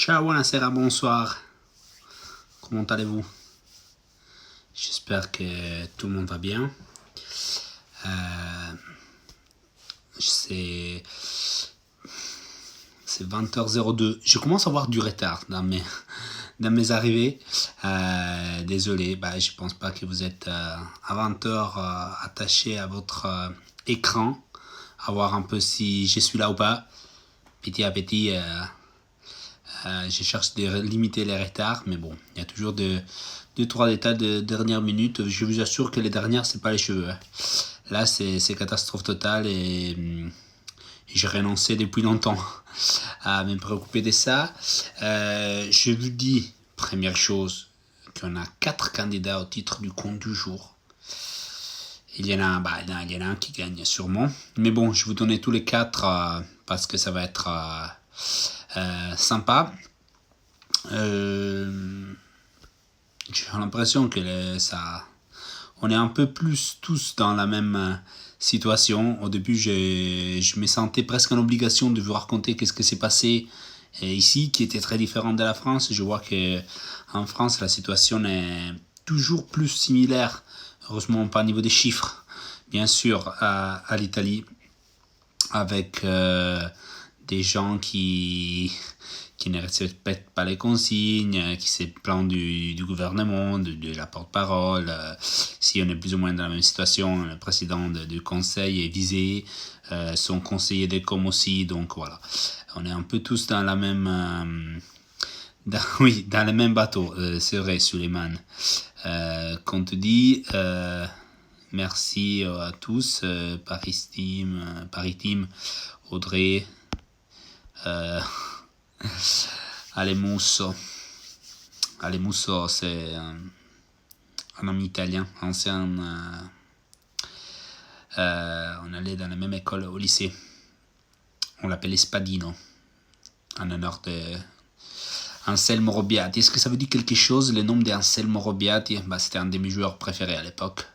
Ciao, buonasera, bonsoir. Comment allez-vous? J'espère que tout le monde va bien. C'est 20h02. Je commence à avoir du retard dans mes arrivées. Désolé, je pense pas que vous êtes à 20h attaché à votre écran, à voir un peu si je suis là ou pas. Petit à petit, je cherche de limiter les retards, mais bon, il y a toujours deux, trois détails de dernière minute. Je vous assure que les dernières, c'est pas les cheveux. Là, c'est catastrophe totale et j'ai renoncé depuis longtemps à me préoccuper de ça. Je vous dis, première chose, qu'on a 4 candidats au titre du compte du jour. Il y en a un qui gagne sûrement. Mais bon, je vais vous donner tous les 4 parce que ça va être sympa. J'ai l'impression que on est un peu plus tous dans la même situation. Au début, je me sentais presque en obligation de vous raconter qu'est-ce que s'est passé ici, qui était très différent de la France. Je vois que en France, la situation est toujours plus similaire, heureusement pas au niveau des chiffres, bien sûr, à l'Italie, avec des gens qui ne respectent pas les consignes, qui se plaignent du gouvernement, de la porte-parole. Si on est plus ou moins dans la même situation, le président du conseil est visé, son conseiller de com aussi, donc voilà. On est un peu tous dans la même... dans le même bateau, c'est vrai, Suleiman. Qu'on te dit... merci à tous, Paris Team, Audrey, Alemusso, c'est un ami italien, ancien. On allait dans la même école au lycée. On l'appelait Spadino, en honneur de Anselmo Robiati. Est-ce que ça veut dire quelque chose, le nom d'Anselmo Robiati? C'était un de mes joueurs préférés à l'époque.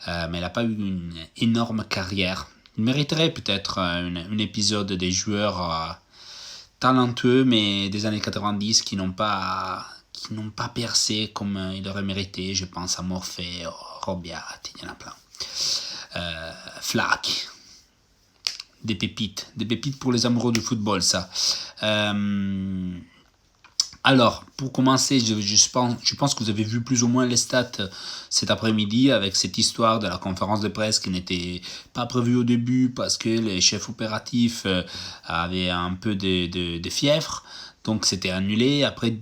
Mais il n'a pas eu une énorme carrière. Il mériterait peut-être un épisode des joueurs talentueux, mais des années 90 qui n'ont pas percé comme il aurait mérité. Je pense à Morphée, Robiati, il y en a plein. Flack. Des pépites pour les amoureux du football, ça. Alors, pour commencer, je pense que vous avez vu plus ou moins les stats cet après-midi avec cette histoire de la conférence de presse qui n'était pas prévue au début parce que les chefs opératifs avaient un peu de fièvre. Donc, c'était annulé. Après,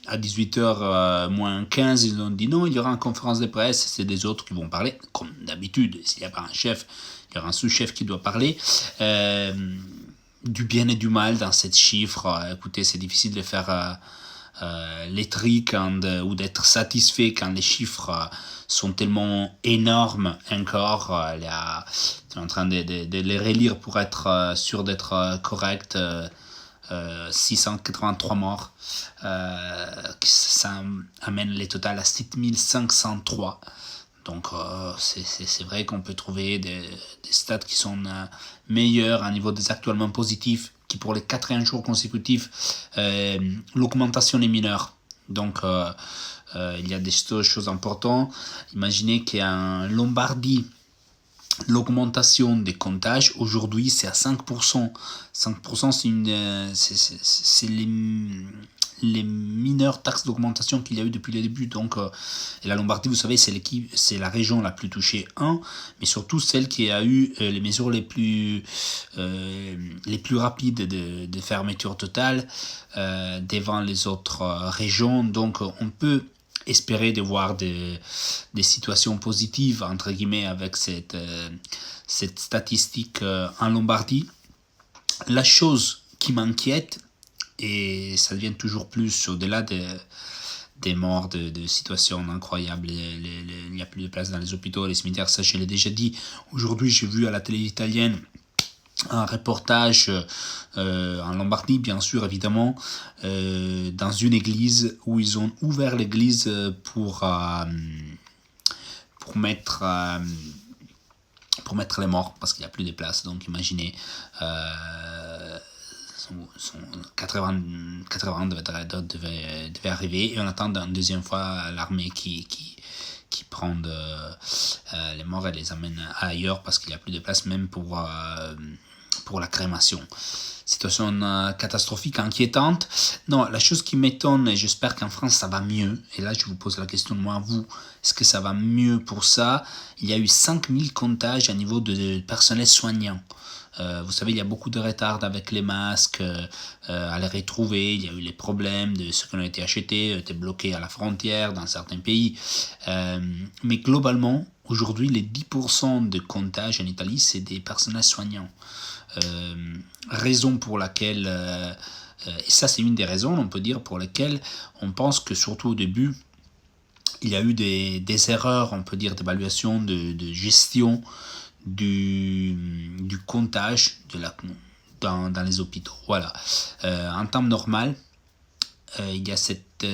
à 18h moins 15, ils ont dit non, il y aura une conférence de presse. C'est des autres qui vont parler, comme d'habitude. S'il n'y a pas un chef, il y aura un sous-chef qui doit parler. Du bien et du mal dans cette chiffre. Écoutez, c'est difficile de faire les tri ou d'être satisfait quand les chiffres sont tellement énormes encore. Je suis en train de les relire pour être sûr d'être correct. 683 morts. Ça amène les totales à 7503. Donc c'est vrai qu'on peut trouver des stats qui sont meilleurs à niveau des actuellement positifs, qui pour les 4 jours consécutifs, l'augmentation est mineure. Donc il y a des choses importantes. Imaginez qu'en Lombardie, l'augmentation des comptages, aujourd'hui, c'est à 5%. 5%, c'est les mineures taxes d'augmentation qu'il y a eu depuis le début. Donc, et la Lombardie, vous savez, c'est la région la plus touchée, mais surtout celle qui a eu les mesures les plus rapides de fermeture totale devant les autres régions. Donc, on peut espérer de voir des situations positives, entre guillemets, avec cette statistique en Lombardie. La chose qui m'inquiète, et ça devient toujours plus au-delà des morts, de situations incroyables, il n'y a plus de place dans les hôpitaux, les cimetières, ça je l'ai déjà dit. Aujourd'hui, j'ai vu à la télé italienne un reportage en Lombardie, bien sûr, évidemment, dans une église où ils ont ouvert l'église pour mettre les morts, parce qu'il n'y a plus de place. Donc imaginez, son 80 devait arriver, et on attend une deuxième fois l'armée qui prend les morts et les amène ailleurs parce qu'il n'y a plus de place même pour la crémation. Situation catastrophique, inquiétante. Non, la chose qui m'étonne, et j'espère qu'en France ça va mieux, et là je vous pose la question de moi à vous, est-ce que ça va mieux pour ça? Il y a eu 5000 comptages à niveau de personnel soignant. Vous savez, il y a beaucoup de retard avec les masques à les retrouver. Il y a eu les problèmes de ceux qui ont été achetés, étaient bloqués à la frontière dans certains pays. Mais globalement, aujourd'hui, les 10% de comptages en Italie, c'est des personnels soignants. Raison pour laquelle, et ça c'est une des raisons, on peut dire, pour lesquelles on pense que surtout au début, il y a eu des erreurs, on peut dire, d'évaluation, de gestion du comptage dans les hôpitaux. Voilà. En temps normal, il y a cet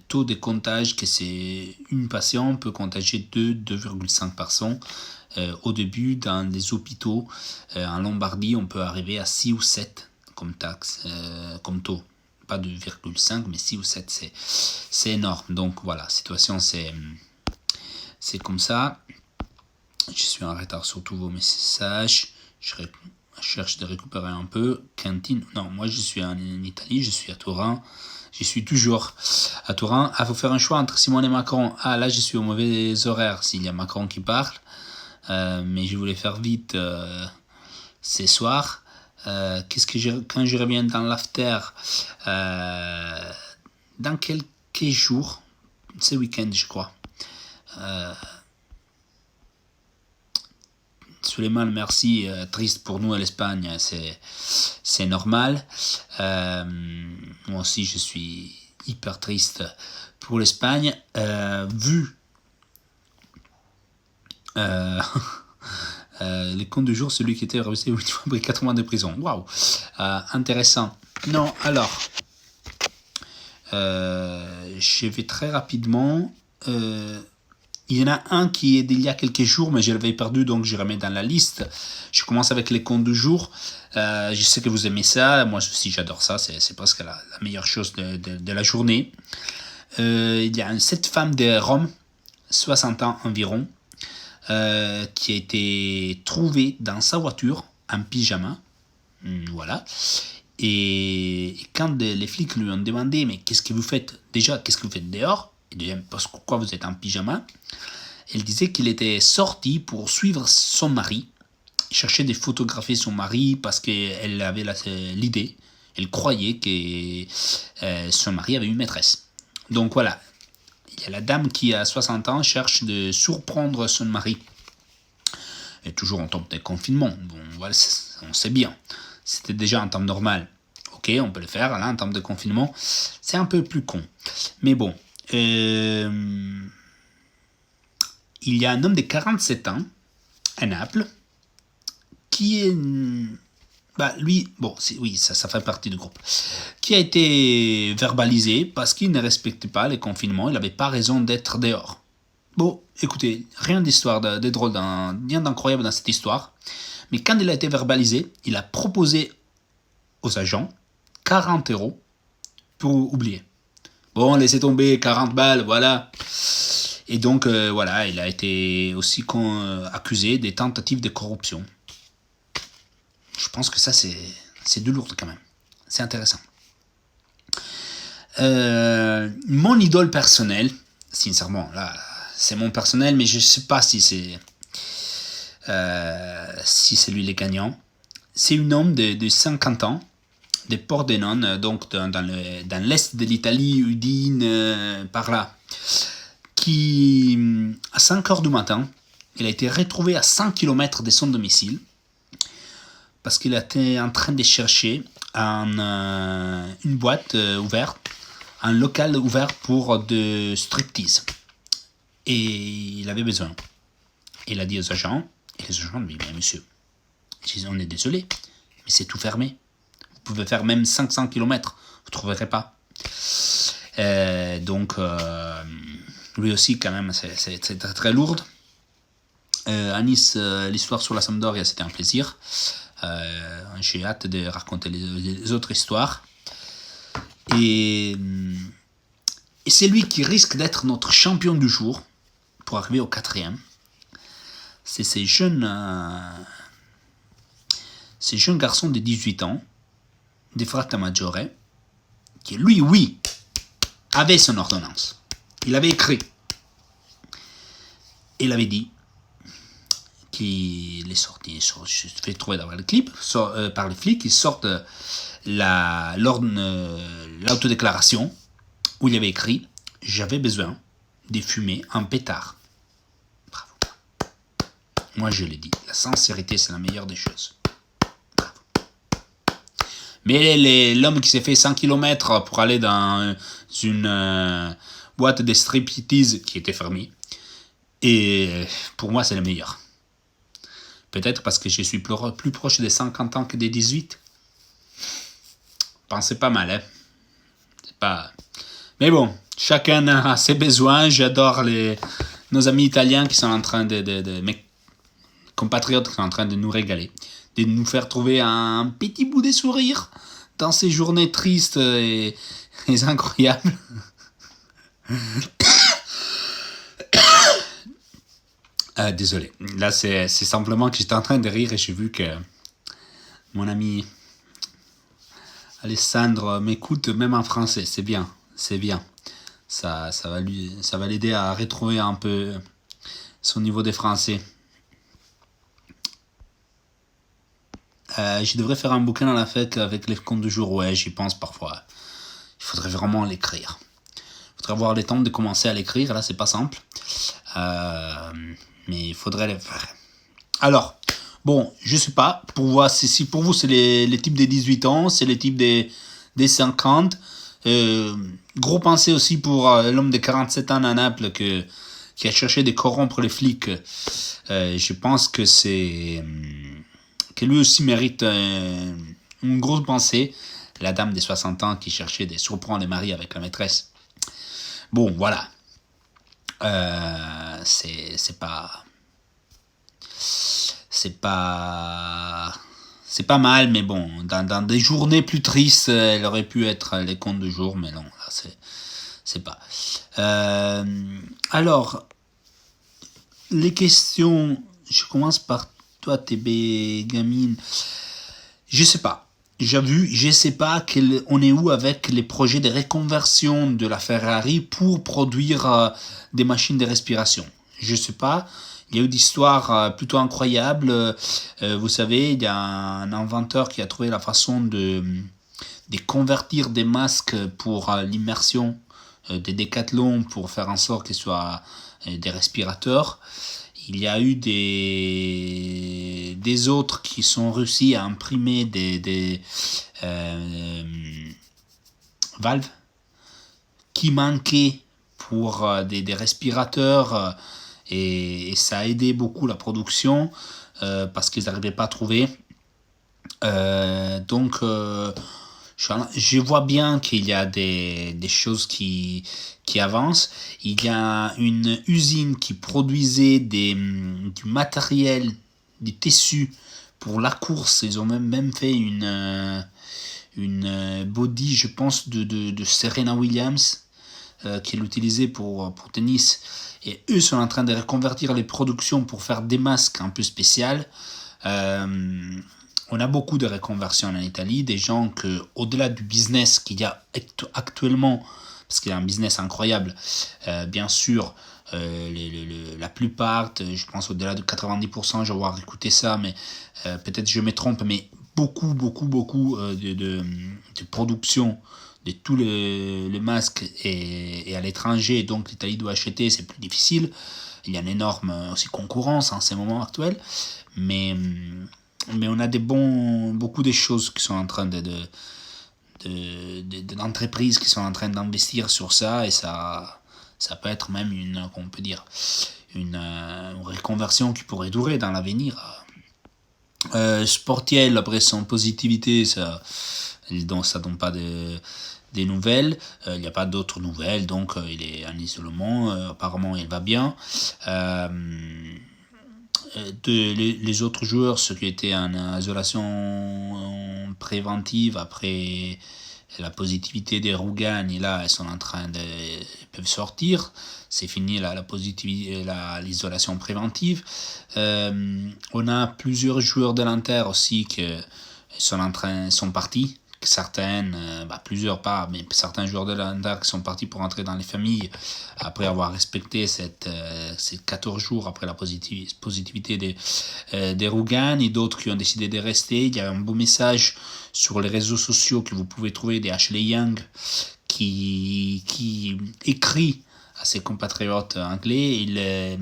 taux de comptage que c'est une patient peut contager 2,5 personnes. Au début, dans les hôpitaux, en Lombardie, on peut arriver à 6 ou 7 comme taux. Pas 2,5, mais 6 ou 7, c'est énorme. Donc voilà, la situation, c'est comme ça. Je suis en retard sur tous vos messages. Je cherche de récupérer un peu. Cantine. Non, moi je suis en Italie, je suis à Turin. Je suis toujours à Turin. Il faut faire un choix entre Simone et Macron. Ah, là je suis au mauvais horaire s'il y a Macron qui parle. Mais je voulais faire vite ce soir. Quand je reviens dans l'after, dans quelques jours, ce week-end je crois. Suleiman, merci. Triste pour nous à l'Espagne, c'est normal. Moi aussi, je suis hyper triste pour l'Espagne. Vu les comptes du jour, celui qui était réussi 8 fois après 4 mois de prison. Waouh, intéressant. Non, alors, je vais très rapidement. Il y en a un qui est d'il y a quelques jours, mais je l'avais perdu, donc je remets dans la liste. Je commence avec les comptes du jour. Je sais que vous aimez ça. Moi aussi, j'adore ça. C'est presque la meilleure chose de la journée. Il y a cette femme de Rome, 60 ans environ, qui a été trouvée dans sa voiture en pyjama. Voilà. Et quand les flics lui ont demandé « Mais qu'est-ce que vous faites? Déjà, qu'est-ce que vous faites dehors ?» Et deuxième, pourquoi vous êtes en pyjama? Elle disait qu'il était sorti pour suivre son mari, chercher de photographier son mari parce qu'elle avait l'idée, elle croyait que son mari avait une maîtresse. Donc voilà, il y a la dame qui a 60 ans cherche de surprendre son mari. Et toujours en temps de confinement, bon voilà, on sait bien, c'était déjà en temps normal. Ok, on peut le faire, là en temps de confinement, c'est un peu plus con. Mais bon. Il y a un homme de 47 ans à Naples qui est lui, bon, oui, ça fait partie du groupe, qui a été verbalisé parce qu'il ne respectait pas les confinements, il n'avait pas raison d'être dehors. Bon, écoutez, rien d'histoire de drôle, rien d'incroyable dans cette histoire, mais quand il a été verbalisé, il a proposé aux agents 40 € pour oublier. Bon, laissez tomber, 40 balles, voilà. Et donc, voilà, il a été aussi accusé des tentatives de corruption. Je pense que ça, c'est de lourd quand même. C'est intéressant. Mon idole personnelle, sincèrement, là, c'est mon personnel, mais je ne sais pas si c'est lui le gagnant. C'est un homme de 50 ans, de Pordenone, donc dans l'est de l'Italie, Udine, par là, qui, à 5 heures du matin, il a été retrouvé à 100 km de son domicile, parce qu'il était en train de chercher une boîte ouverte, un local ouvert pour de striptease. Et il avait besoin. Il a dit aux agents, et les agents lui ont dit, mais monsieur, on est désolé, mais c'est tout fermé. Vous pouvez faire même 500 km, vous ne trouverez pas. Donc, lui aussi, quand même, c'est très, très lourd. À Nice, l'histoire sur la Sampdoria, c'était un plaisir. J'ai hâte de raconter les autres histoires. Et c'est lui qui risque d'être notre champion du jour pour arriver au 4e. C'est ces jeunes garçons de 18 ans, des Frata Maggiore, qui lui, oui, avait son ordonnance. Il avait écrit. Il avait dit qu'il est sorti, je fais trouver d'avoir le clip, par les flics, ils sortent l'autodéclaration où il avait écrit « J'avais besoin de fumer un pétard ». Bravo. Moi, je l'ai dit. La sincérité, c'est la meilleure des choses. Bravo. Mais l'homme qui s'est fait 100 km pour aller dans une boîte de striptease qui était fermée, et pour moi, c'est le meilleur. Peut-être parce que je suis plus proche des 50 ans que des 18. Pensez pas mal, hein. C'est pas... Mais bon, chacun a ses besoins. J'adore nos amis italiens qui sont en train mes compatriotes qui sont en train de nous régaler, de nous faire trouver un petit bout de sourire dans ces journées tristes et incroyables. Désolé. Là, c'est simplement que j'étais en train de rire et j'ai vu que mon ami Alessandro m'écoute même en français. C'est bien. C'est bien. Ça va l'aider à retrouver un peu son niveau de français. Je devrais faire un bouquin à la fête avec les contes du jour. Ouais, j'y pense parfois. Il faudrait vraiment l'écrire. Il faudrait avoir le temps de commencer à l'écrire. Là, c'est pas simple. Mais il faudrait le faire. Alors, bon, je sais pas. Pour voir si pour vous, c'est les types des 18 ans, c'est les types des 50. Gros pensée aussi pour l'homme de 47 ans à Naples qui a cherché de corrompre les flics. Je pense que que lui aussi mérite une grosse pensée. La dame des 60 ans qui cherchait de surprendre les maris avec la maîtresse. Bon, voilà. C'est pas mal, mais bon, dans des journées plus tristes, elle aurait pu être les contes du jour, mais non, là, c'est pas. Alors, les questions, je commence par toi, TB Gamine. Je sais pas. Je sais pas on est où avec les projets de reconversion de la Ferrari pour produire des machines de respiration. Je sais pas. Il y a eu des histoires plutôt incroyables. Vous savez, il y a un inventeur qui a trouvé la façon de convertir des masques pour l'immersion des décathlons pour faire en sorte qu'ils soient des respirateurs. Il y a eu des autres qui sont réussis à imprimer des valves qui manquaient pour des respirateurs et ça a aidé beaucoup la production parce qu'ils n'arrivaient pas à trouver. Donc je vois bien qu'il y a des choses qui avancent. Il y a une usine qui produisait du matériel, des tissus pour la course. Ils ont même fait une body, je pense, de Serena Williams, qu'elle utilisait pour tennis. Et eux sont en train de reconvertir les productions pour faire des masques un peu spéciaux. On a beaucoup de reconversions en Italie, des gens que, au-delà du business qu'il y a actuellement, parce qu'il y a un business incroyable, bien sûr, la plupart, je pense au-delà de 90%, je vais avoir écouté ça, mais peut-être je me trompe, mais beaucoup de production de tous les masques et à l'étranger, donc l'Italie doit acheter, c'est plus difficile. Il y a une énorme aussi concurrence en ces moments actuels, mais on a beaucoup de choses qui sont en train d'entreprises qui sont en train d'investir sur ça, et ça peut être même une reconversion qui pourrait durer dans l'avenir. Sportiel, après son positivité, ça donne pas des nouvelles. Il n'y a pas d'autres nouvelles, donc il est en isolement. Apparemment, il va bien. les autres joueurs, ceux qui étaient en isolation préventive après la positivité des Rougan, là, ils sont en train de, ils peuvent sortir. C'est fini la positivité, l'isolation préventive. On a plusieurs joueurs de l'Inter aussi qui sont partis. Certaines, plusieurs pas, mais certains joueurs de l'Inter qui sont partis pour entrer dans les familles après avoir respecté ces 14 jours après la positivité des Rougan, et d'autres qui ont décidé de rester. Il y a un beau message sur les réseaux sociaux que vous pouvez trouver d'Ashley Young qui écrit à ses compatriotes anglais.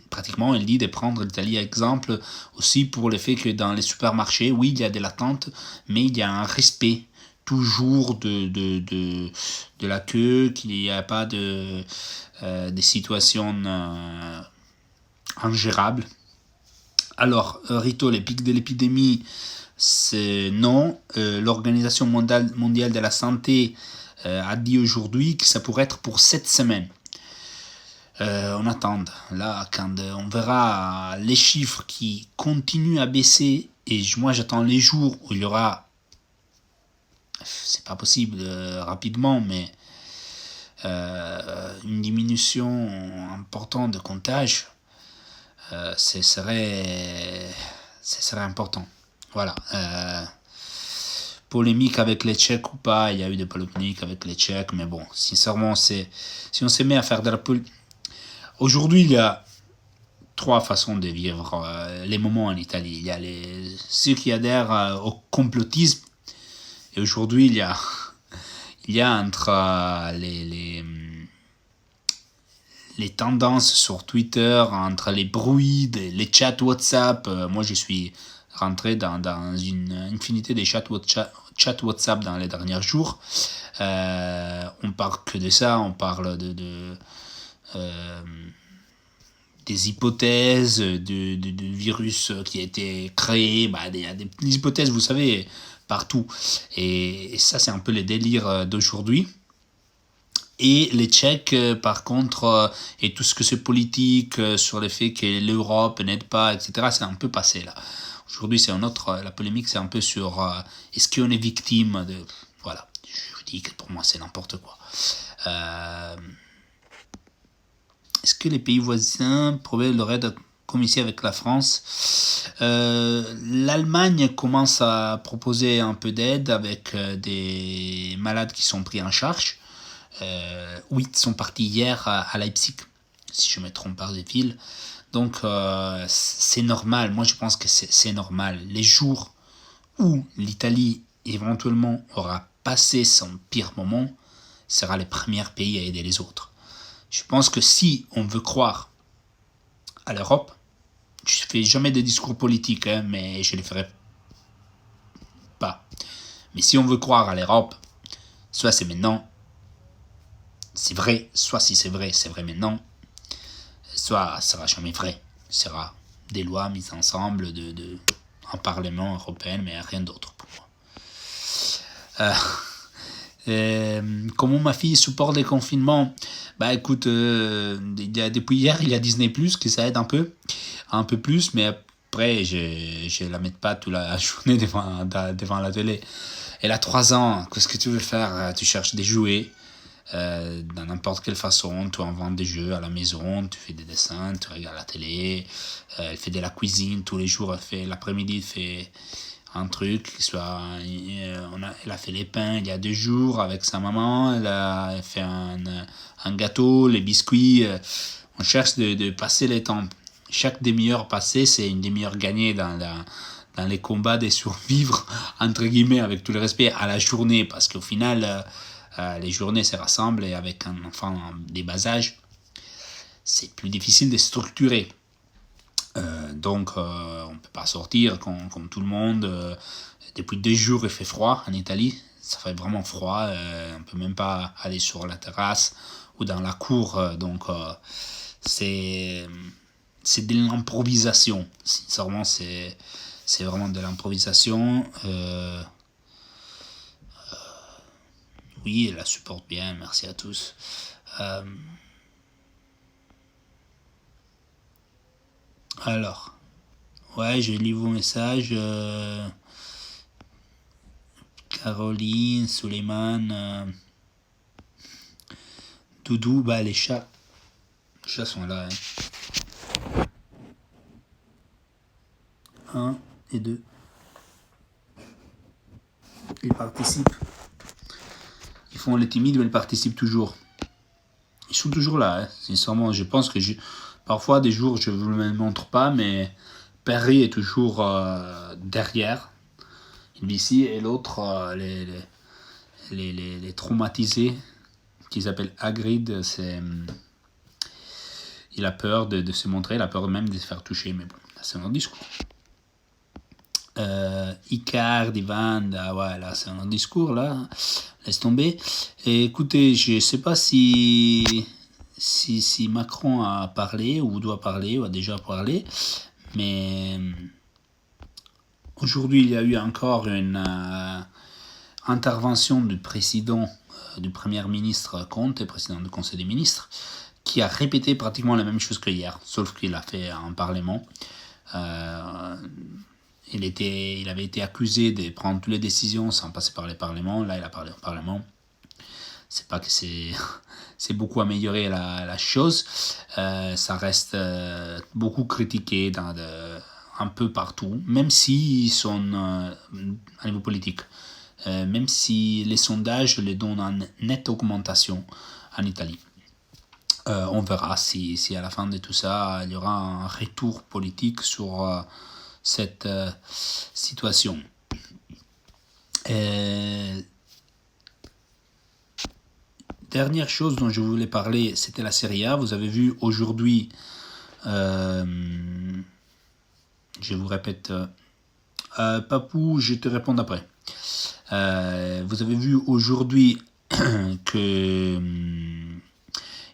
Pratiquement, il dit de prendre l'Italie à exemple aussi pour le fait que dans les supermarchés, oui, il y a de l'attente, mais il y a un respect toujours de la queue, qu'il n'y a pas de situations ingérables. Alors, Rito, les pics de l'épidémie, c'est non. L'Organisation mondiale de la santé a dit aujourd'hui que ça pourrait être pour 7 semaines. On attend. Là, quand on verra les chiffres qui continuent à baisser, et moi j'attends les jours où il y aura, c'est pas possible rapidement, mais une diminution importante de comptage, ce serait important. Voilà. Polémique avec les Tchèques ou pas, il y a eu des polémiques avec les Tchèques, mais bon, sincèrement, si on se met à faire de la politique. Aujourd'hui, il y a 3 façons de vivre les moments en Italie. Il y a ceux qui adhèrent au complotisme, et aujourd'hui, il y a entre les tendances sur Twitter, entre les bruits, les chats WhatsApp. Moi, je suis rentré dans une infinité de chats WhatsApp dans les derniers jours. On parle que de ça, on parle des hypothèses de virus qui a été créé. Il y a des hypothèses, vous savez, partout. Et ça, c'est un peu le délire d'aujourd'hui. Et les Tchèques, par contre, et tout ce que c'est politique sur le fait que l'Europe n'aide pas, etc., c'est un peu passé là. Aujourd'hui, c'est la polémique, c'est un peu sur est-ce qu'on est victime de. Voilà, je vous dis que pour moi, c'est n'importe quoi. Est-ce que les pays voisins pourraient leur aide comme ici avec la France? L'Allemagne commence à proposer un peu d'aide avec des malades qui sont pris en charge. Oui, ils sont partis hier à Leipzig, si je ne me trompe pas des villes. Donc, c'est normal. Moi, je pense que c'est normal. Les jours où l'Italie, éventuellement, aura passé son pire moment, sera les premiers pays à aider les autres. Je pense que si on veut croire à l'Europe, je ne fais jamais de discours politiques, mais je ne les ferai pas. Mais si on veut croire à l'Europe, soit c'est maintenant, c'est vrai, soit si c'est vrai maintenant, soit ça sera jamais vrai. Ce sera des lois mises ensemble un Parlement européen, mais rien d'autre pour moi. Comment ma fille supporte les confinements? Écoute, depuis hier, il y a Disney+, que ça aide un peu plus, mais après, je la mets pas toute la journée devant la télé. Elle a 3 ans, qu'est-ce que tu veux faire? Tu cherches des jouets, dans n'importe quelle façon, tu inventes des jeux à la maison, tu fais des dessins, tu regardes la télé, elle fait de la cuisine tous les jours, l'après-midi, elle fait un truc, elle a fait les pains il y a 2 jours avec sa maman, elle a fait un gâteau, les biscuits, on cherche de passer les temps. Chaque demi-heure passée, c'est une demi-heure gagnée dans les combats de survivre, entre guillemets, avec tout le respect, à la journée, parce qu'au final, les journées se rassemblent, et avec un enfant des bas âges, c'est plus difficile de structurer. Donc, on ne peut pas sortir comme tout le monde. Depuis 2 jours, il fait froid en Italie. Ça fait vraiment froid. On ne peut même pas aller sur la terrasse ou dans la cour. Donc, c'est de l'improvisation. Sincèrement, c'est vraiment de l'improvisation. Oui, elle la supporte bien. Merci à tous. Alors, ouais, j'ai lu vos messages. Caroline, Suleiman, Doudou, bah les chats. Les chats sont là. Un et deux. Ils participent. Ils font les timides, mais ils participent toujours. Ils sont toujours là. Sincèrement, je pense que parfois, des jours, je ne vous le montre pas, mais Perry est toujours derrière. Il vit ici, et l'autre, les traumatisés, qui s'appelle Hagrid, il a peur de se montrer, il a peur même de se faire toucher, mais bon, c'est un autre discours. Icardi, Vanda, ouais, là c'est un autre discours, là, laisse tomber. Et écoutez, je ne sais pas si Macron a parlé, ou doit parler, ou a déjà parlé, mais aujourd'hui il y a eu encore une intervention du président, du premier ministre Conte, président du Conseil des ministres, qui a répété pratiquement la même chose que hier, sauf qu'il a fait un parlement. Il avait été accusé de prendre toutes les décisions sans passer par les parlements. Là, il a parlé au Parlement. C'est pas que c'est beaucoup amélioré la chose. Ça reste beaucoup critiqué un peu partout, même s'ils sont à niveau politique. Même si les sondages les donnent en nette augmentation en Italie. On verra si à la fin de tout ça, il y aura un retour politique sur cette situation. Dernière chose dont je voulais parler, c'était la Serie A. Vous avez vu aujourd'hui, je vous répète, Papou, je te réponds après. Vous avez vu aujourd'hui que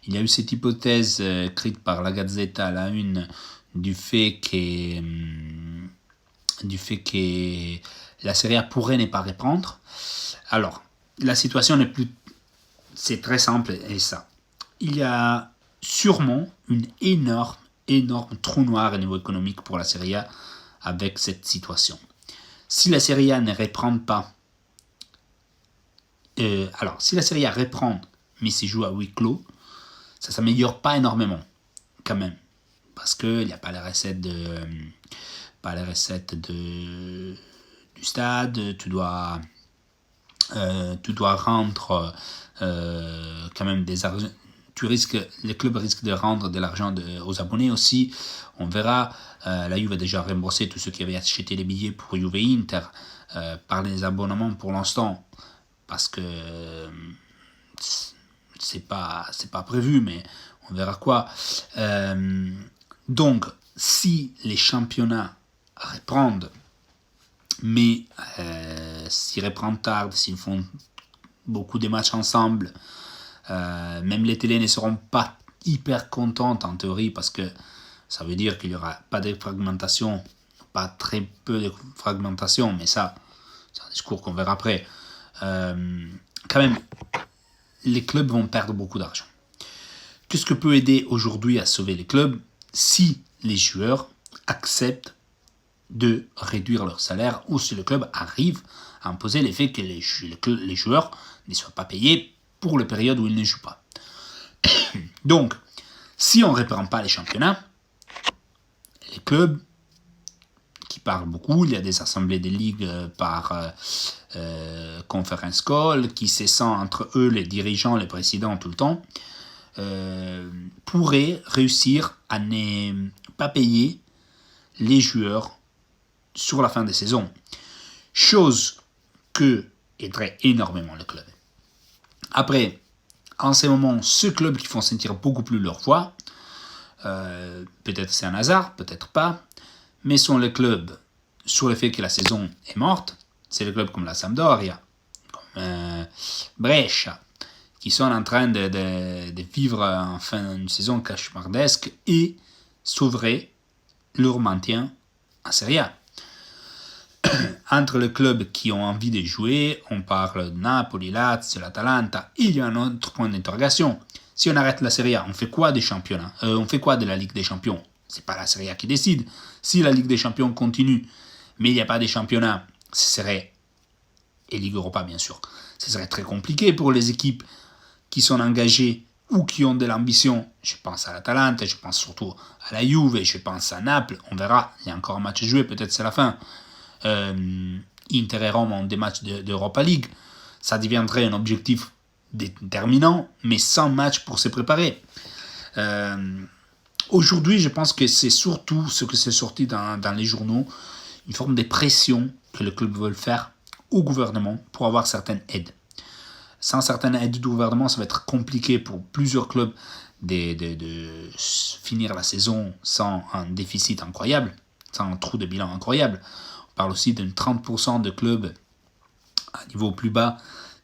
il y a eu cette hypothèse écrite par la Gazzetta à la une du fait que la Serie A pourrait ne pas reprendre. Alors, la situation n'est plus... C'est très simple, et ça. Il y a sûrement une énorme trou noir au niveau économique pour la Serie A avec cette situation. Si la Serie A ne reprend pas... si la Serie A reprend, mais se joue à huis clos, ça ne s'améliore pas énormément, quand même. Parce qu'il n'y a pas les recettes du stade, tu dois rendre quand même des argent. Les clubs risquent de rendre de l'argent aux abonnés aussi. On verra. La Juve a déjà remboursé tous ceux qui avaient acheté les billets pour Juve Inter par les abonnements pour l'instant, parce que c'est pas prévu, mais on verra quoi. Donc, si les championnats reprennent, mais s'ils reprennent tard, s'ils font beaucoup de matchs ensemble, même les télés ne seront pas hyper contentes en théorie, parce que ça veut dire qu'il n'y aura pas de fragmentation, pas très peu de fragmentation, mais ça, c'est un discours qu'on verra après. Quand même, les clubs vont perdre beaucoup d'argent. Qu'est-ce que peut aider aujourd'hui à sauver les clubs si les joueurs acceptent de réduire leur salaire, ou si le club arrive à imposer le fait que les joueurs ne soient pas payés pour la période où ils ne jouent pas. Donc, si on ne reprend pas les championnats, les clubs qui parlent beaucoup, il y a des assemblées de ligues par conference call, qui se sentent entre eux, les dirigeants, les présidents tout le temps, pourraient réussir à ne pas payer les joueurs sur la fin de saison. Chose que aiderait énormément le club. Après, en ce moment, ceux clubs qui font sentir beaucoup plus leur voix, peut-être c'est un hasard, peut-être pas, mais sont les clubs sur le fait que la saison est morte. C'est les clubs comme la Sampdoria, comme Brescia, qui sont en train de vivre en fin d'une saison cauchemardesque et sauveraient leur maintien en Serie A. Entre les clubs qui ont envie de jouer, on parle de Napoli, Lazio, l'Atalanta, il y a un autre point d'interrogation. Si on arrête la Serie A, on fait quoi des championnats On fait quoi de la Ligue des Champions? C'est pas la Serie A qui décide. Si la Ligue des Champions continue, mais il n'y a pas des championnats, ce serait, et Ligue Europa bien sûr, ce serait très compliqué pour les équipes qui sont engagées ou qui ont de l'ambition. Je pense à l'Atalanta, je pense surtout à la Juve, je pense à Naples, on verra, il y a encore un match à jouer, peut-être c'est la fin. Inter et Rome ont des matchs d'Europa League, ça deviendrait un objectif déterminant, mais sans match pour se préparer. Aujourd'hui, je pense que c'est surtout ce que c'est sorti dans les journaux, une forme de pression que le club veut faire au gouvernement pour avoir certaines aides. Sans certaines aides du gouvernement, ça va être compliqué pour plusieurs clubs de finir la saison sans un déficit incroyable, sans un trou de bilan incroyable. On parle aussi de 30% de clubs à niveau plus bas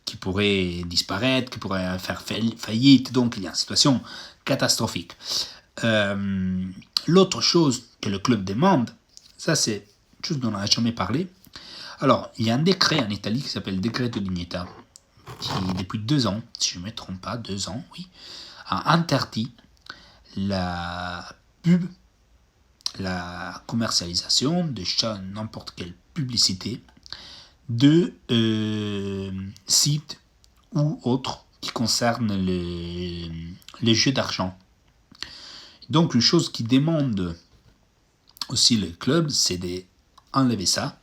qui pourraient disparaître, qui pourraient faire faillite. Donc il y a une situation catastrophique. L'autre chose que le club demande, ça c'est une chose dont on n'a jamais parlé. Alors, il y a un décret en Italie qui s'appelle Decreto Dignità, qui depuis 2 ans, si je ne me trompe pas, 2 ans, oui, a interdit la pub, la commercialisation de n'importe quelle publicité de sites ou autres qui concernent les jeux d'argent. Donc une chose qui demande aussi le club, c'est d'enlever ça.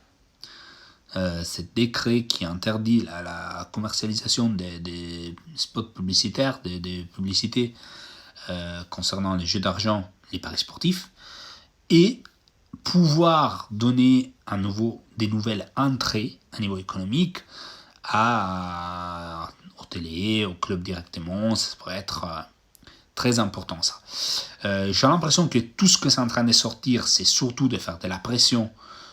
Ce décret qui interdit la commercialisation des spots publicitaires, des publicités concernant les jeux d'argent, les paris sportifs, et pouvoir donner à nouveau des nouvelles entrées à niveau économique aux télé, aux clubs directement. Ça pourrait être très important ça. J'ai l'impression que tout ce que c'est en train de sortir, c'est surtout de faire de la pression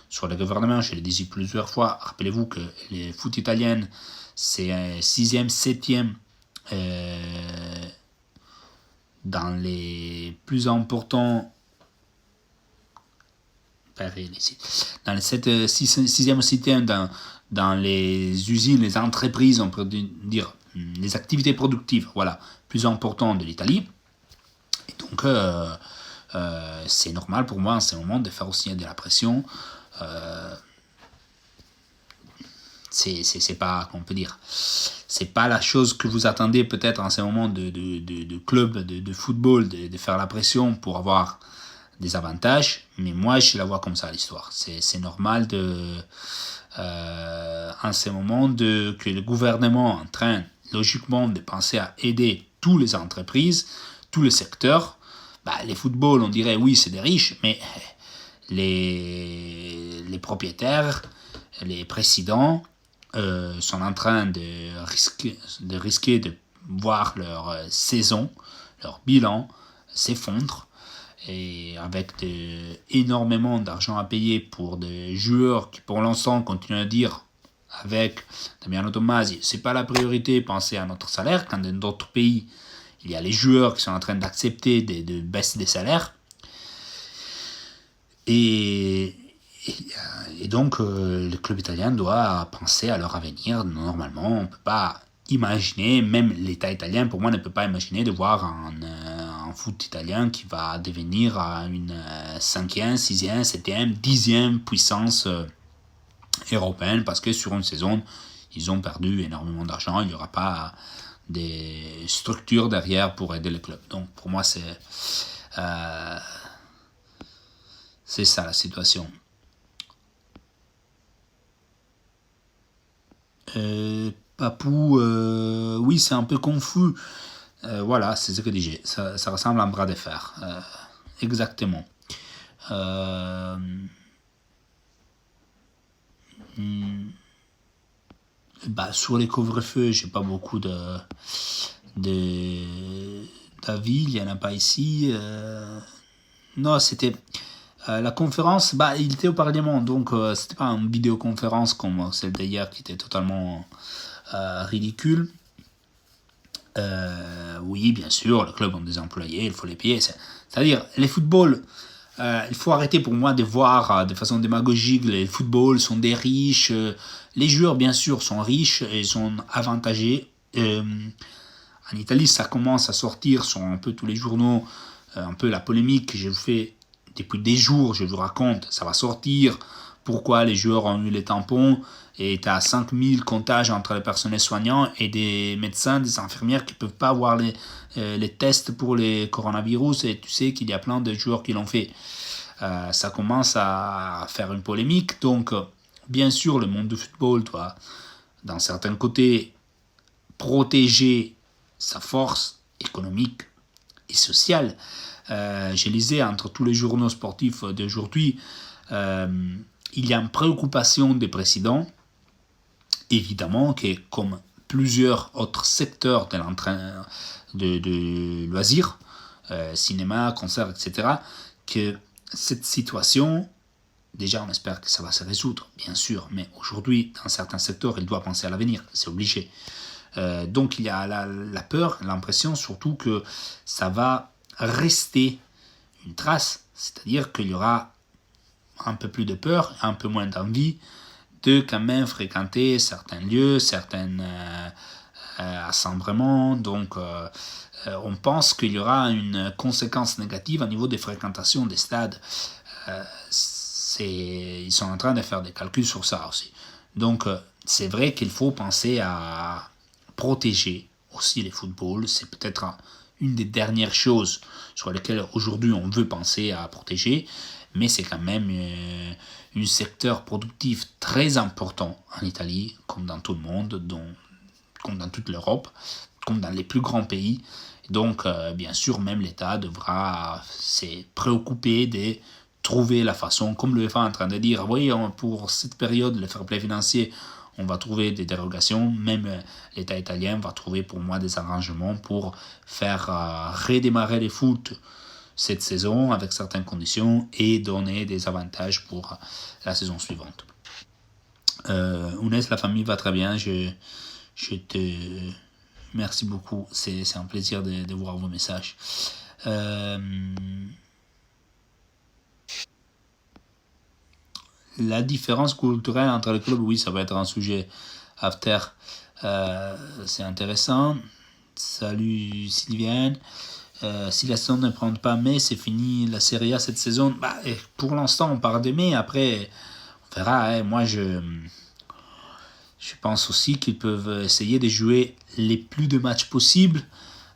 sur le gouvernement. Je l'ai dit plusieurs fois. Rappelez-vous que le foot italien, c'est 6e, 7e dans les plus importants. Dans les 6e ou 7e dans les usines, les entreprises, on peut dire les activités productives, voilà, plus importantes de l'Italie. Et donc, c'est normal pour moi en ce moment de faire aussi de la pression. C'est pas, comment on peut dire, c'est pas la chose que vous attendez peut-être en ce moment de club de football, de faire la pression pour avoir des avantages, mais moi je la vois comme ça l'histoire. C'est normal en ce moment que le gouvernement est en train logiquement de penser à aider toutes les entreprises, tous les secteurs. Les footballs, on dirait oui c'est des riches, mais les propriétaires, les présidents sont en train de risquer de voir leur saison, leur bilan s'effondre, et avec énormément d'argent à payer pour des joueurs qui pour l'instant continuent à dire avec Damiano Tommasi, c'est pas la priorité, pensez à notre salaire, quand dans d'autres pays il y a les joueurs qui sont en train d'accepter des baisses des salaires. Et donc, le club italien doit penser à leur avenir. Normalement, on ne peut pas imaginer, même l'État italien, pour moi, ne peut pas imaginer de voir un foot italien qui va devenir une 5e, 6e, 7e, 10e puissance européenne, parce que sur une saison, ils ont perdu énormément d'argent. Il n'y aura pas des structures derrière pour aider le club. Donc, pour moi, c'est ça la situation. Papou, oui, c'est un peu confus. Voilà, c'est ce que j'ai. Ça ressemble à un bras de fer. Exactement. Sur les couvre-feux, j'ai pas beaucoup d'avis. Il n'y en a pas ici. Non, c'était... la conférence, il était au Parlement, donc c'était pas une vidéoconférence comme celle d'hier qui était totalement ridicule. Oui, bien sûr, le club ont des employés, il faut les payer. C'est-à-dire, les footballs, il faut arrêter pour moi de voir de façon démagogique, les footballs sont des riches. Les joueurs, bien sûr, sont riches et sont avantagés. En Italie, ça commence à sortir sur un peu tous les journaux, un peu la polémique que j'ai fait depuis des jours, je vous raconte, ça va sortir, pourquoi les joueurs ont eu les tampons, et tu as 5000 comptages entre les personnels soignants et des médecins, des infirmières qui ne peuvent pas avoir les tests pour les coronavirus, et tu sais qu'il y a plein de joueurs qui l'ont fait. Ça commence à faire une polémique, donc bien sûr le monde du football doit, dans certains côtés, protéger sa force économique et sociale. Je lisais entre tous les journaux sportifs d'aujourd'hui, il y a une préoccupation des présidents, évidemment, que comme plusieurs autres secteurs de loisirs, cinéma, concert, etc., que cette situation, déjà on espère que ça va se résoudre, bien sûr, mais aujourd'hui, dans certains secteurs, il doit penser à l'avenir, c'est obligé. Donc il y a la peur, l'impression surtout que ça va rester une trace, c'est-à-dire qu'il y aura un peu plus de peur, un peu moins d'envie de quand même fréquenter certains lieux, certains rassemblements. Donc on pense qu'il y aura une conséquence négative au niveau des fréquentations des stades. Ils sont en train de faire des calculs sur ça aussi. Donc c'est vrai qu'il faut penser à protéger aussi les footballs. C'est peut-être une des dernières choses sur lesquelles aujourd'hui on veut penser à protéger, mais c'est quand même un secteur productif très important en Italie, comme dans tout le monde, comme dans toute l'Europe, comme dans les plus grands pays. Donc bien sûr, même l'État devra se préoccuper de trouver la façon, comme l'UEFA est en train de dire, oui, pour cette période, le fair play financier, on va trouver des dérogations, même l'État italien va trouver pour moi des arrangements pour faire redémarrer les foot cette saison avec certaines conditions et donner des avantages pour la saison suivante. Ounès, la famille va très bien, je te merci beaucoup, c'est un plaisir de voir vos messages. La différence culturelle entre les clubs, oui, ça va être un sujet after. C'est intéressant. Salut Sylviane. Si la saison ne prend pas mai, c'est fini la Serie A cette saison. Pour l'instant, on part de mai. Après, on verra. Moi, je pense aussi qu'ils peuvent essayer de jouer les plus de matchs possibles.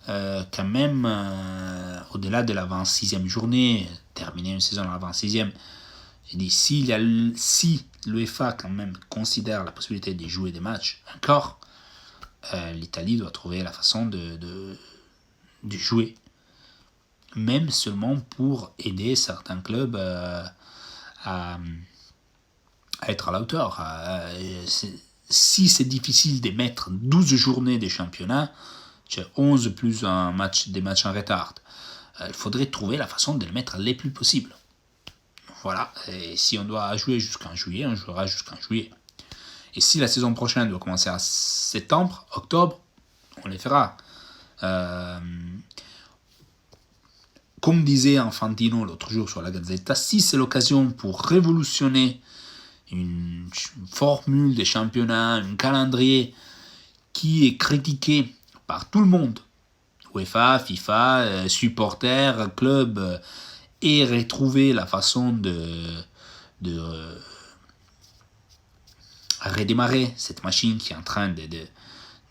Quand même, au-delà de la 26e journée, terminer une saison à la 26e, j'ai dit, si l'UEFA quand même considère la possibilité de jouer des matchs encore, l'Italie doit trouver la façon de jouer, même seulement pour aider certains clubs à être à la hauteur. Si c'est difficile de mettre 12 journées de championnat, tu as 11 plus des matchs en retard, il faudrait trouver la façon de les mettre les plus possibles. Voilà, et si on doit jouer jusqu'en juillet, on jouera jusqu'en juillet. Et si la saison prochaine doit commencer à septembre, octobre, on les fera. Comme disait Infantino l'autre jour sur la Gazzetta, si c'est l'occasion pour révolutionner une formule de championnat, un calendrier qui est critiqué par tout le monde, UEFA, FIFA, supporters, clubs, et retrouver la façon de redémarrer cette machine qui est en train de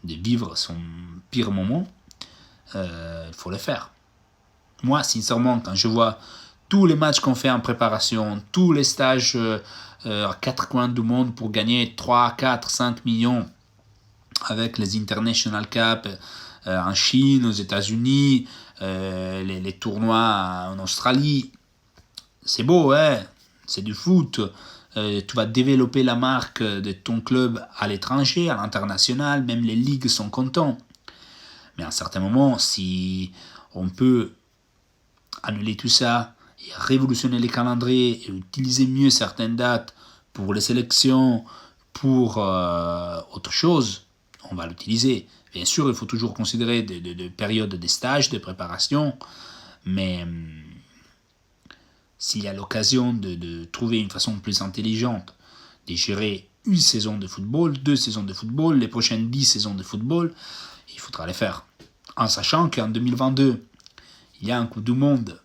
vivre son pire moment, il faut le faire. Moi, sincèrement, quand je vois tous les matchs qu'on fait en préparation, tous les stages à 4 coins du monde pour gagner 3, 4, 5 millions avec les International Cup en Chine, aux États-Unis, les tournois en Australie, c'est beau, c'est du foot. Tu vas développer la marque de ton club à l'étranger, à l'international, même les ligues sont contents. Mais à un certain moment, si on peut annuler tout ça et révolutionner les calendriers et utiliser mieux certaines dates pour les sélections, pour autre chose, on va l'utiliser. Bien sûr, il faut toujours considérer des périodes de stage, de préparation, mais s'il y a l'occasion de trouver une façon plus intelligente de gérer une saison de football, 2 saisons de football, les prochaines 10 saisons de football, il faudra les faire. En sachant qu'en 2022, il y a un Coupe du Monde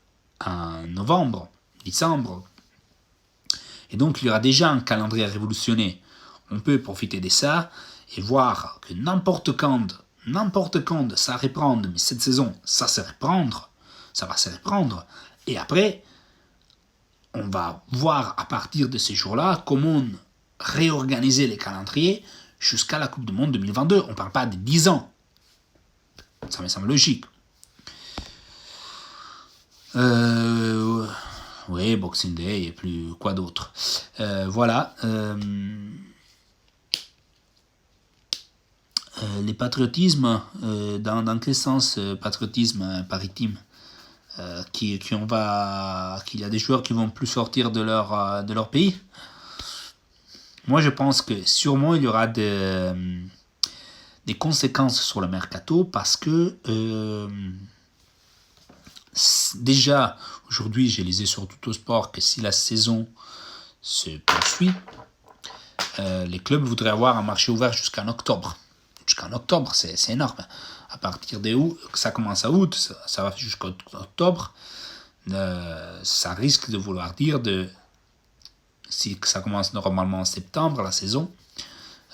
en novembre, décembre. Et donc, il y aura déjà un calendrier révolutionné. On peut profiter de ça et voir que n'importe quand ça reprendre, mais cette saison, ça va se reprendre. Et après, on va voir à partir de ces jours-là comment réorganiser les calendriers jusqu'à la Coupe du Monde 2022. On ne parle pas de 10 ans. Ça me semble logique. Oui, Boxing Day et plus quoi d'autre. Voilà. Les patriotismes, dans quel sens patriotisme maritime qu'il y a des joueurs qui vont plus sortir de leur pays. Moi, je pense que sûrement il y aura des conséquences sur le mercato parce que déjà, aujourd'hui, j'ai lisé sur Tuttosport que si la saison se poursuit, les clubs voudraient avoir un marché ouvert jusqu'en octobre. Jusqu'en octobre, c'est énorme. À partir de août, ça commence à août, ça va jusqu'à octobre. Ça risque de vouloir dire si ça commence normalement en septembre, la saison,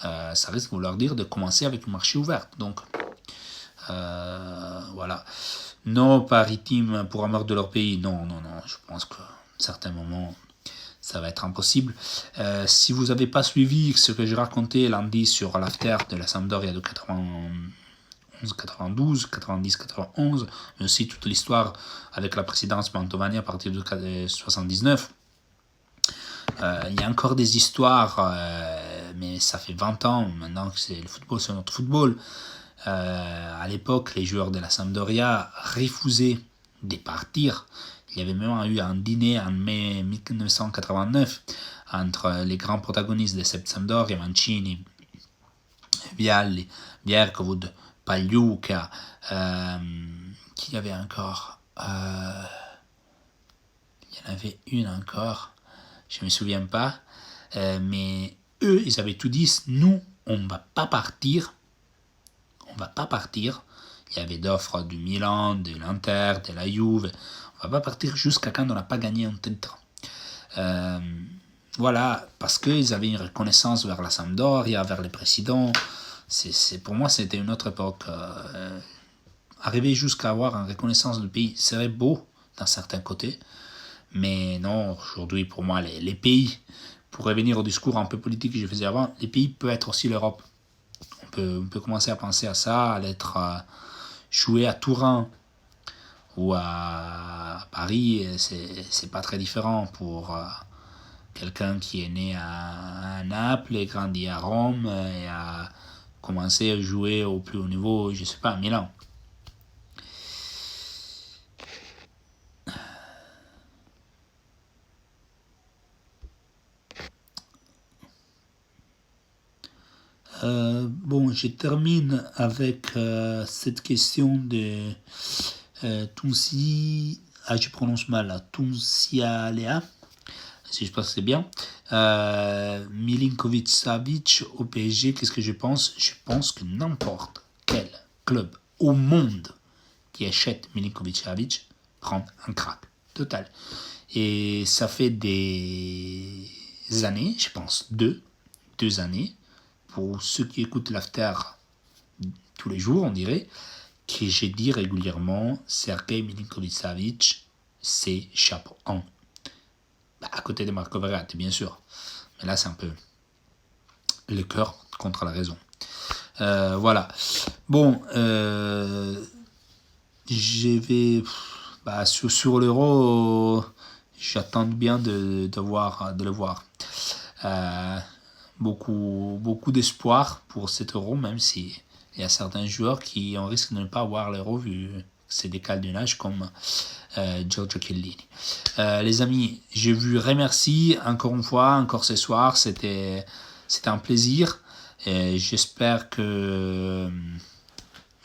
ça risque de vouloir dire de commencer avec le marché ouvert. Donc, voilà. Non, maritime pour amour de leur pays, non. Je pense qu'à certains moments, ça va être impossible. Si vous n'avez pas suivi ce que j'ai raconté lundi sur l'after de la Sampdoria de 91-92, 90-91, mais aussi toute l'histoire avec la présidence Mantovani à partir de 79, il y a encore des histoires, mais ça fait 20 ans maintenant que le football, c'est notre football. À l'époque, les joueurs de la Sampdoria refusaient de partir. Il y avait même eu un dîner en mai 1989 entre les grands protagonistes de cette Sampdoria, Mancini, Vialli, Bierkovud, Pagliuca, qui y avait encore il y en avait une encore, je ne me souviens pas, mais eux, ils avaient tout dit, nous, on ne va pas partir. Il y avait d'offres du Milan, de l'Inter, de la Juve. On va pas partir jusqu'à quand on n'a pas gagné un titre. Voilà, parce qu'ils avaient une reconnaissance vers la Sampdoria, vers les présidents. Pour moi, c'était une autre époque. Arriver jusqu'à avoir une reconnaissance du pays serait beau d'un certain côté. Mais non, aujourd'hui, pour moi, les pays, pour revenir au discours un peu politique que je faisais avant, les pays peuvent être aussi l'Europe. On peut commencer à penser à ça, à être joué à Turin ou à Paris, c'est pas très différent pour quelqu'un qui est né à Naples et grandi à Rome et a commencé à jouer au plus haut niveau, je sais pas, à Milan. Bon, je termine avec cette question de Tunsi, je prononce mal, Tunsialea, si je pense que c'est bien. Milinkovic-Savic au PSG, qu'est-ce que je pense? Je pense que n'importe quel club au monde qui achète Milinkovic-Savic prend un crack total. Et ça fait des années, je pense deux années, pour ceux qui écoutent l'after tous les jours, on dirait, que j'ai dit régulièrement Sergei Milinkovic-Savic, c'est chapeau 1. À côté de Marco Verratti, bien sûr. Mais là, c'est un peu le cœur contre la raison. Voilà. Bon, je vais... sur l'Euro, j'attends bien de le voir. Beaucoup d'espoir pour cet Euro, même si il y a certains joueurs qui ont risque de ne pas avoir l'Euro vu ces décales d'un âge comme Giorgio Chiellini. Les amis, je vous remercie encore une fois, encore ce soir, c'était un plaisir. Et j'espère que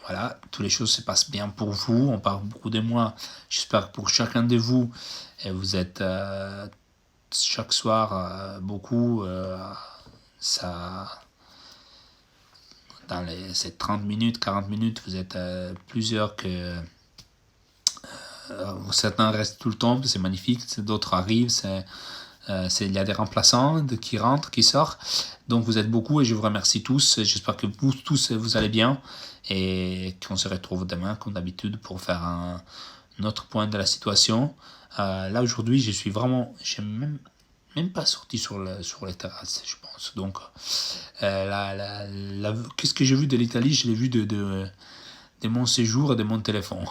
voilà, toutes les choses se passent bien pour vous. On parle beaucoup de moi. J'espère que pour chacun de vous, vous êtes chaque soir beaucoup ça dans ces 30 minutes, 40 minutes, vous êtes plusieurs Certains restent tout le temps, c'est magnifique. D'autres arrivent, il y a des remplaçants qui rentrent, qui sortent. Donc vous êtes beaucoup et je vous remercie tous. J'espère que vous tous vous allez bien et qu'on se retrouve demain comme d'habitude pour faire un autre point de la situation. Là aujourd'hui, j'ai même pas sorti sur les terrasses, je pense. Donc qu'est-ce que j'ai vu de l'Italie? Je l'ai vu de mon séjour et de mon téléphone.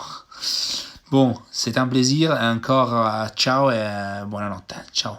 Bon, c'est un plaisir. Encore ciao et bonne notte. Ciao.